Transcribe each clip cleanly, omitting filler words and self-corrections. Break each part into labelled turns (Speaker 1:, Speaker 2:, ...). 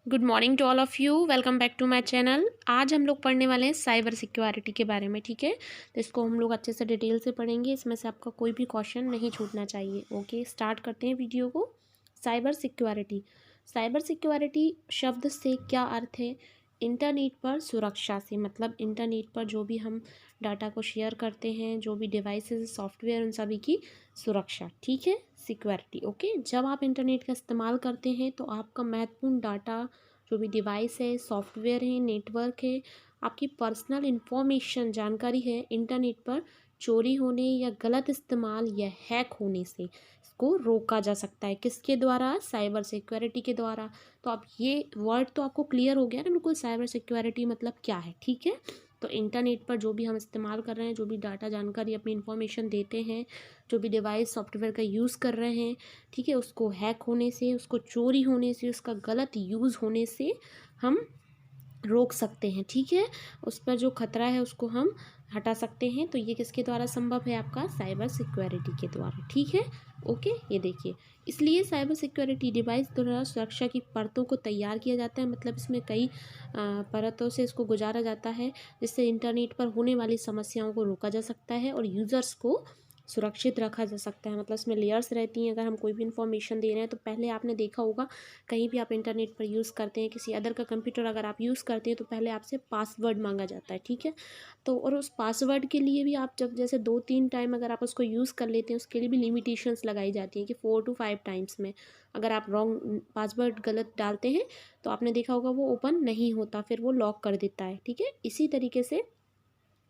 Speaker 1: Good morning to all of you. Welcome back to my channel. आज हम लोग पढ़ने वाले हैं साइबर सिक्योरिटी के बारे में, ठीक है। तो इसको हम लोग अच्छे से डिटेल से पढ़ेंगे, इसमें से आपका कोई भी क्वेश्चन नहीं छूटना चाहिए। ओके, स्टार्ट करते हैं वीडियो को। Cyber security. साइबर सिक्योरिटी शब्द से क्या अर्थ है? इंटरनेट पर सुरक्षा से, मतलब इंटरनेट पर जो भी हम डाटा को शेयर करते हैं, जो भी डिवाइसेस सॉफ्टवेयर, उन सभी की सुरक्षा, ठीक है। Security, okay. जब आप इंटरनेट का इस्तेमाल करते हैं तो आपका महत्वपूर्ण डाटा, जो भी डिवाइस है, सॉफ्टवेयर है, नेटवर्क है, आपकी पर्सनल इंफॉर्मेशन, जानकारी है, इंटरनेट पर चोरी होने या गलत इस्तेमाल या हैक होने से इसको रोका जा सकता है। किसके द्वारा? साइबर सिक्योरिटी के द्वारा। तो अब ये वर्ड तो आपको क्लियर हो गया ना बिल्कुल, साइबर सिक्योरिटी मतलब क्या है, ठीक है। तो इंटरनेट पर जो भी हम इस्तेमाल कर रहे हैं, जो भी डाटा, जानकारी, अपनी इन्फॉर्मेशन देते हैं, जो भी डिवाइस सॉफ्टवेयर का यूज़ कर रहे हैं, ठीक है, उसको हैक होने से, उसको चोरी होने से, उसका गलत यूज़ होने से हम रोक सकते हैं, ठीक है। उस पर जो खतरा है उसको हम हटा सकते हैं। तो ये किसके द्वारा संभव है? आपका साइबर सिक्योरिटी के द्वारा, ठीक है। ओके, ये देखिए, इसलिए साइबर सिक्योरिटी डिवाइस द्वारा सुरक्षा की परतों को तैयार किया जाता है, मतलब इसमें कई परतों से इसको गुजारा जाता है, जिससे इंटरनेट पर होने वाली समस्याओं को रोका जा सकता है और यूज़र्स को सुरक्षित रखा जा सकता है। मतलब इसमें लेयर्स रहती हैं। अगर हम कोई भी इन्फॉर्मेशन दे रहे हैं तो पहले आपने देखा होगा, कहीं भी आप इंटरनेट पर यूज़ करते हैं, किसी अदर का कंप्यूटर अगर आप यूज़ करते हैं तो पहले आपसे पासवर्ड मांगा जाता है, ठीक है। तो और उस पासवर्ड के लिए भी आप जब जैसे 2-3 टाइम अगर आप उसको यूज़ कर लेते हैं, उसके लिए भी लिमिटेशंस लगाई जाती हैं कि 4 to 5 टाइम्स में अगर आप रॉन्ग पासवर्ड गलत डालते हैं तो आपने देखा होगा वो ओपन नहीं होता, फिर वो लॉक कर देता है, ठीक है। इसी तरीके से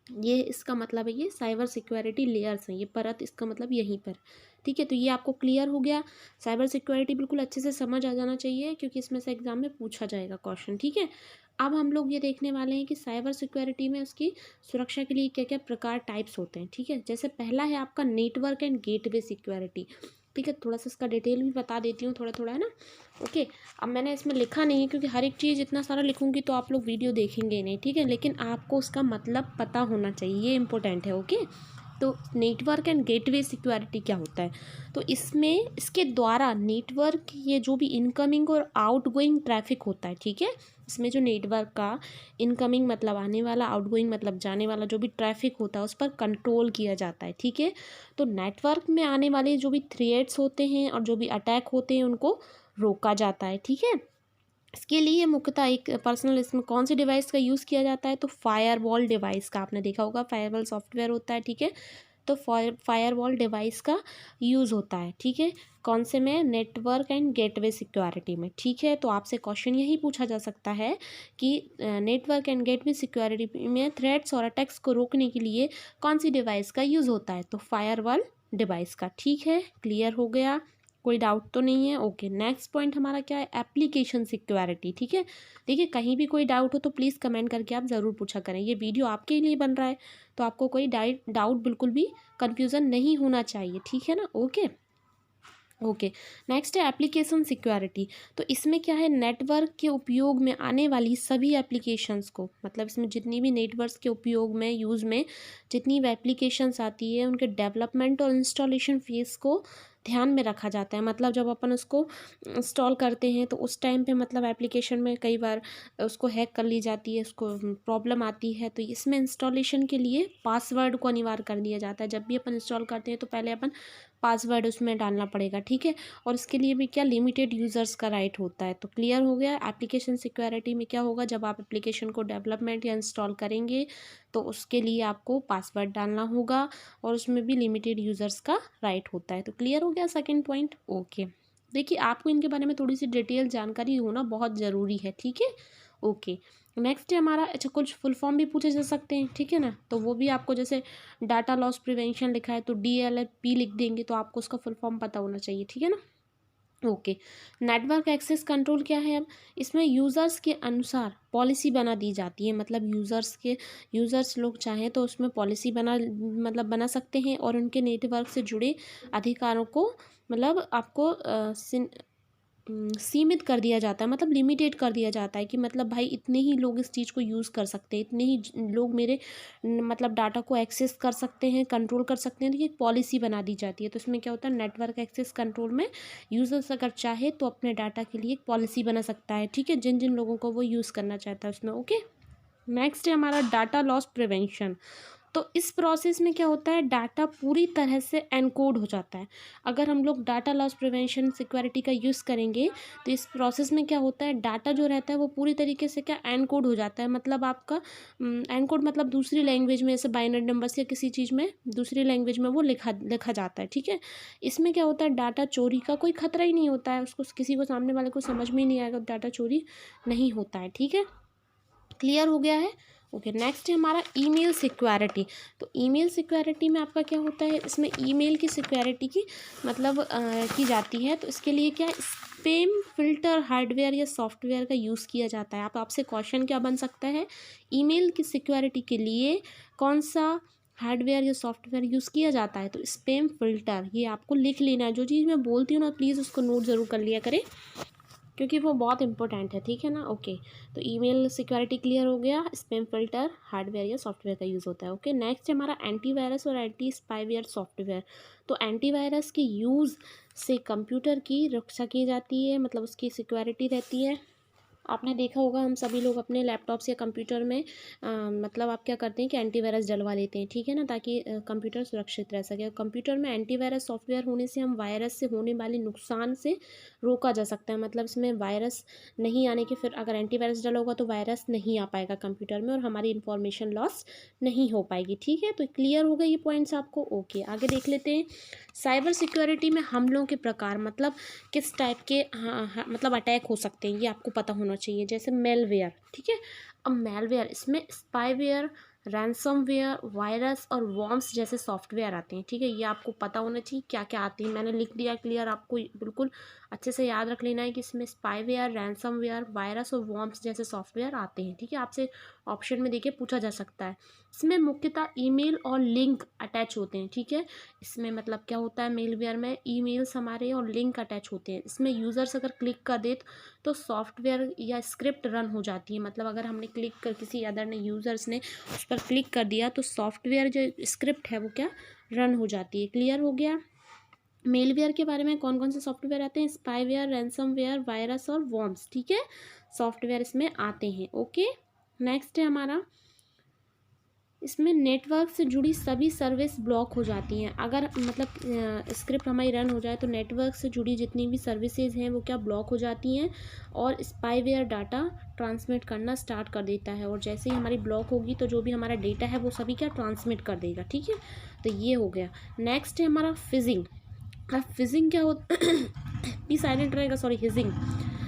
Speaker 1: ये इसका मतलब है, ये साइबर सिक्योरिटी लेयर्स हैं, ये परत, इसका मतलब यहीं पर, ठीक है। तो ये आपको क्लियर हो गया। साइबर सिक्योरिटी बिल्कुल अच्छे से समझ आ जाना चाहिए, क्योंकि इसमें से एग्जाम में पूछा जाएगा क्वेश्चन, ठीक है। अब हम लोग ये देखने वाले हैं कि साइबर सिक्योरिटी में उसकी सुरक्षा के लिए क्या क्या प्रकार, टाइप्स होते हैं, ठीक है। जैसे पहला है आपका नेटवर्क एंड गेटवे सिक्योरिटी, ठीक है। थोड़ा सा इसका डिटेल भी बता देती हूँ, थोड़ा थोड़ा, है ना। ओके, अब मैंने इसमें लिखा नहीं है क्योंकि हर एक चीज़ इतना सारा लिखूंगी तो आप लोग वीडियो देखेंगे नहीं, ठीक है। लेकिन आपको उसका मतलब पता होना चाहिए, ये इंपॉर्टेंट है, ओके। तो नेटवर्क एंड गेटवे सिक्योरिटी क्या होता है? तो इसमें इसके द्वारा नेटवर्क, ये जो भी इनकमिंग और आउटगोइंग ट्रैफिक होता है, ठीक है, इसमें जो नेटवर्क का इनकमिंग मतलब आने वाला, आउटगोइंग मतलब जाने वाला जो भी ट्रैफिक होता है उस पर कंट्रोल किया जाता है, ठीक है। तो नेटवर्क में आने वाले जो भी थ्रेड्स होते हैं और जो भी अटैक होते हैं उनको रोका जाता है, ठीक है। इसके लिए मुख्यतः एक पर्सनल, इसमें कौन सी डिवाइस का यूज़ किया जाता है? तो फायरवॉल डिवाइस का, आपने देखा होगा, फायरवॉल सॉफ्टवेयर होता है, ठीक है। तो फायरवॉल डिवाइस का यूज़ होता है, ठीक है। कौन से में? नेटवर्क एंड गेटवे सिक्योरिटी में, ठीक है। तो आपसे क्वेश्चन यही पूछा जा सकता है कि नेटवर्क एंड गेटवे सिक्योरिटी में थ्रेट्स और अटैक्स को रोकने के लिए कौन सी डिवाइस का यूज़ होता है? तो फायरवॉल डिवाइस का, ठीक है। क्लियर हो गया, कोई डाउट तो नहीं है? ओके, नेक्स्ट पॉइंट हमारा क्या है? एप्लीकेशन सिक्योरिटी, ठीक है। देखिए, कहीं भी कोई डाउट हो तो प्लीज़ कमेंट करके आप ज़रूर पूछा करें, ये वीडियो आपके लिए बन रहा है तो आपको कोई डाउट बिल्कुल भी कन्फ्यूज़न नहीं होना चाहिए, ठीक है ना। ओके ओके, नेक्स्ट है एप्लीकेशन सिक्योरिटी। तो इसमें क्या है? नेटवर्क के उपयोग में आने वाली सभी एप्लीकेशंस को, मतलब इसमें जितनी भी नेटवर्क के उपयोग में, यूज़ में जितनी भी एप्लीकेशंस आती है, उनके डेवलपमेंट और इंस्टॉलेशन फेज़ को ध्यान में रखा जाता है। मतलब जब अपन उसको इंस्टॉल करते हैं तो उस टाइम पे मतलब एप्लीकेशन में कई बार उसको हैक कर ली जाती है, उसको प्रॉब्लम आती है, तो इसमें इंस्टॉलेशन के लिए पासवर्ड को अनिवार्य कर दिया जाता है। जब भी अपन इंस्टॉल करते हैं तो पहले अपन पासवर्ड उसमें डालना पड़ेगा, ठीक है। और इसके लिए भी क्या, लिमिटेड यूज़र्स का राइट होता है। तो क्लियर हो गया। एप्लीकेशन सिक्योरिटी में क्या होगा? जब आप एप्लीकेशन को डेवलपमेंट या इंस्टॉल करेंगे तो उसके लिए आपको पासवर्ड डालना होगा और उसमें भी लिमिटेड यूज़र्स का राइट होता है। तो क्लियर हो गया सेकेंड पॉइंट। ओके, देखिए, आपको इनके बारे में थोड़ी सी डिटेल जानकारी होना बहुत ज़रूरी है, ठीक है। ओके, नेक्स्ट है हमारा, अच्छा, कुछ फुल फॉर्म भी पूछे जा सकते हैं, ठीक है ना। तो वो भी आपको, जैसे डाटा लॉस प्रिवेंशन लिखा है तो DLP लिख देंगे, तो आपको उसका फुल फॉर्म पता होना चाहिए, ठीक है ना। ओके, नेटवर्क एक्सेस कंट्रोल क्या है? अब इसमें यूज़र्स के अनुसार पॉलिसी बना दी जाती है, मतलब यूज़र्स लोग चाहें तो उसमें पॉलिसी बना सकते हैं और उनके नेटवर्क से जुड़े अधिकारों को, मतलब आपको सीमित कर दिया जाता है, मतलब लिमिटेड कर दिया जाता है कि मतलब भाई इतने ही लोग इस चीज़ को यूज़ कर सकते हैं, इतने ही लोग मेरे मतलब डाटा को एक्सेस कर सकते हैं, कंट्रोल कर सकते हैं। तो ये एक पॉलिसी बना दी जाती है। तो इसमें क्या होता है, नेटवर्क एक्सेस कंट्रोल में यूज़र्स अगर चाहे तो अपने डाटा के लिए एक पॉलिसी बना सकता है, ठीक है, जिन जिन लोगों को वो यूज़ करना चाहता है उसमें। ओके, नेक्स्ट है हमारा डाटा लॉस प्रिवेंशन। तो इस प्रोसेस में क्या होता है, डाटा पूरी तरह से एनकोड हो जाता है। अगर हम लोग डाटा लॉस प्रिवेंशन सिक्योरिटी का यूज़ करेंगे तो इस प्रोसेस में क्या होता है, डाटा जो रहता है वो पूरी तरीके से क्या एनकोड हो जाता है। मतलब आपका एनकोड मतलब दूसरी लैंग्वेज में, जैसे बाइनरी नंबर्स या किसी चीज़ में दूसरी लैंग्वेज में वो लिखा जाता है, ठीक है। इसमें क्या होता है, डाटा चोरी का कोई खतरा ही नहीं होता है, उसको किसी को सामने वाले को समझ में ही नहीं आएगा, डाटा चोरी नहीं होता है, ठीक है। क्लियर हो गया है। ओके, नेक्स्ट है हमारा ईमेल सिक्योरिटी। तो ईमेल सिक्योरिटी में आपका क्या होता है, इसमें ईमेल की सिक्योरिटी की मतलब की जाती है। तो इसके लिए क्या स्पैम फिल्टर हार्डवेयर या सॉफ्टवेयर का यूज़ किया जाता है। आपसे क्वेश्चन क्या बन सकता है, ईमेल की सिक्योरिटी के लिए कौन सा हार्डवेयर या सॉफ्टवेयर यूज़ किया जाता है। तो स्पैम फिल्टर, ये आपको लिख लेना है। जो चीज़ मैं बोलती हूँ ना, प्लीज़ उसको नोट ज़रूर कर लिया करें, क्योंकि वो बहुत इंपॉर्टेंट है, ठीक है ना। ओके, तो ईमेल सिक्योरिटी क्लियर हो गया, स्पैम फिल्टर हार्डवेयर या सॉफ्टवेयर का यूज़ होता है। ओके, नेक्स्ट है हमारा एंटीवायरस और एंटी स्पाईवेयर सॉफ्टवेयर। तो एंटीवायरस के यूज़ से कंप्यूटर की रक्षा की जाती है, मतलब उसकी सिक्योरिटी रहती है। आपने देखा होगा हम सभी लोग अपने लैपटॉप्स या कंप्यूटर में मतलब आप क्या करते हैं कि एंटीवायरस डलवा लेते हैं, ठीक है ना, ताकि कंप्यूटर सुरक्षित रह सके। कंप्यूटर में एंटीवायरस सॉफ्टवेयर होने से हम वायरस से होने वाले नुकसान से रोका जा सकता है। मतलब इसमें वायरस नहीं आने के, फिर अगर एंटीवायरस डला होगा तो वायरस नहीं आ पाएगा कंप्यूटर में और हमारी इंफॉर्मेशन लॉस नहीं हो पाएगी, ठीक है। तो क्लियर हो गए ये पॉइंट्स आपको। ओके, आगे देख लेते हैं। साइबर सिक्योरिटी में हमलों के प्रकार, मतलब किस टाइप के मतलब अटैक हो सकते हैं, ये आपको पता होना चाहिए। जैसे मेलवेयर, ठीक है। अब मेलवेयर, इसमें स्पाईवेयर, रैंसमवेयर, वायरस और वॉर्म्स जैसे सॉफ्टवेयर आते हैं, ठीक है। ये आपको पता होना चाहिए क्या क्या आती है, मैंने लिख दिया क्लियर। आपको बिल्कुल अच्छे से याद रख लेना है कि इसमें स्पाईवेयर, रैंसमवेयर, वायरस और वॉर्म्स जैसे सॉफ्टवेयर आते हैं, ठीक है। आपसे ऑप्शन में देखिए पूछा जा सकता है। इसमें मुख्यतः ईमेल और लिंक अटैच होते हैं, ठीक है। इसमें मतलब क्या होता है, मेलवेयर में ईमेल्स हमारे और लिंक अटैच होते हैं। इसमें यूज़र्स अगर क्लिक कर दे तो सॉफ्टवेयर या स्क्रिप्ट रन हो जाती है। मतलब अगर हमने क्लिक कर, किसी अदर ने, यूज़र्स ने उस पर क्लिक कर दिया तो सॉफ्टवेयर जो स्क्रिप्ट है वो क्या रन हो जाती है। क्लियर हो गया। मेलवेयर के बारे में कौन कौन से सॉफ्टवेयर आते हैं, स्पाईवेयर, रैंसमवेयर, वायरस और वॉर्म्स, ठीक है, सॉफ्टवेयर इसमें आते हैं। ओके, नेक्स्ट है हमारा, इसमें नेटवर्क से जुड़ी सभी सर्विस ब्लॉक हो जाती हैं। अगर मतलब स्क्रिप्ट हमारी रन हो जाए तो नेटवर्क से जुड़ी जितनी भी सर्विसेज हैं वो क्या ब्लॉक हो जाती हैं और स्पाईवेयर डाटा ट्रांसमिट करना स्टार्ट कर देता है। और जैसे ही हमारी ब्लॉक होगी तो जो भी हमारा डेटा है वो सभी क्या ट्रांसमिट कर देगा, ठीक है। तो ये हो गया। नेक्स्ट है हमारा फिजिंग। अब फिजिंग क्या होता भी साइलेंट रहेगा, सॉरी, हिजिंग।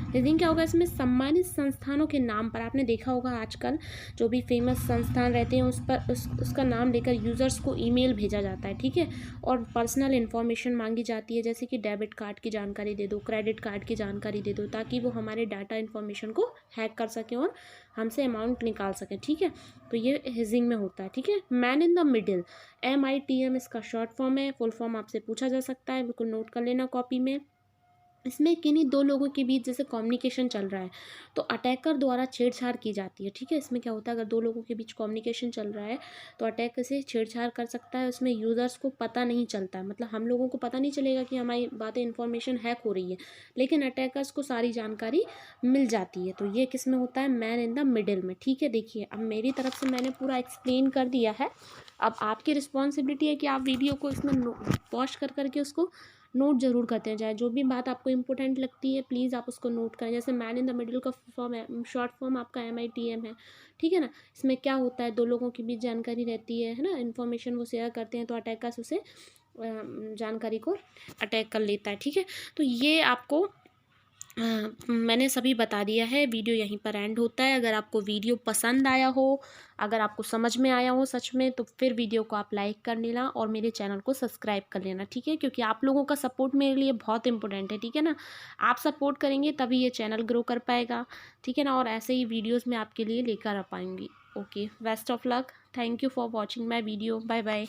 Speaker 1: हिजिंग क्या होगा, इसमें सम्मानित संस्थानों के नाम पर, आपने देखा होगा आजकल जो भी फेमस संस्थान रहते हैं उस पर उसका नाम लेकर यूज़र्स को ईमेल भेजा जाता है, ठीक है। और पर्सनल इन्फॉर्मेशन मांगी जाती है, जैसे कि डेबिट कार्ड की जानकारी दे दो, क्रेडिट कार्ड की जानकारी दे दो, ताकि वो हमारे डाटा इन्फॉर्मेशन को हैक कर सकें और हमसे अमाउंट निकाल सकें, ठीक है। तो ये हिजिंग में होता है, ठीक है। Man in the middle, MITM इसका शॉर्ट फॉर्म है, फुल फॉर्म आपसे पूछा जा सकता है, बिल्कुल नोट कर लेना कॉपी में। इसमें किन्हीं दो लोगों के बीच जैसे कम्युनिकेशन चल रहा है तो अटैकर द्वारा छेड़छाड़ की जाती है, ठीक है। इसमें क्या होता है, अगर दो लोगों के बीच कम्युनिकेशन चल रहा है तो अटैकर से छेड़छाड़ कर सकता है। उसमें यूज़र्स को पता नहीं चलता है, मतलब हम लोगों को पता नहीं चलेगा कि हमारी बातें, इन्फॉर्मेशन हैक हो रही है, लेकिन अटैकर्स को सारी जानकारी मिल जाती है। तो ये किस में होता है, मैन इन द मिडिल में, ठीक है। देखिए अब मेरी तरफ से मैंने पूरा एक्सप्लेन कर दिया है। अब आपकी रिस्पॉन्सिबिलिटी है कि आप वीडियो को इसमें पॉज कर करके उसको नोट जरूर करते हैं। चाहे जो भी बात आपको इंपॉर्टेंट लगती है प्लीज़ आप उसको नोट करें। जैसे मैन इन द मिडिल का फॉर्म है, शॉर्ट फॉर्म आपका MITM है, ठीक है ना। इसमें क्या होता है, दो लोगों के बीच जानकारी रहती है ना, इन्फॉर्मेशन वो शेयर करते हैं तो अटैकर्स उसे जानकारी को अटैक कर लेता है, ठीक है। तो ये आपको मैंने सभी बता दिया है। वीडियो यहीं पर एंड होता है। अगर आपको वीडियो पसंद आया हो, अगर आपको समझ में आया हो सच में, तो फिर वीडियो को आप लाइक कर लेना और मेरे चैनल को सब्सक्राइब कर लेना, ठीक है। क्योंकि आप लोगों का सपोर्ट मेरे लिए बहुत इंपॉर्टेंट है, ठीक है ना। आप सपोर्ट करेंगे तभी ये चैनल ग्रो कर पाएगा, ठीक है ना। और ऐसे ही वीडियोज़ मैं आपके लिए लेकर आ पाऊँगी। Okay, best of luck, thank you for watching my video, bye bye.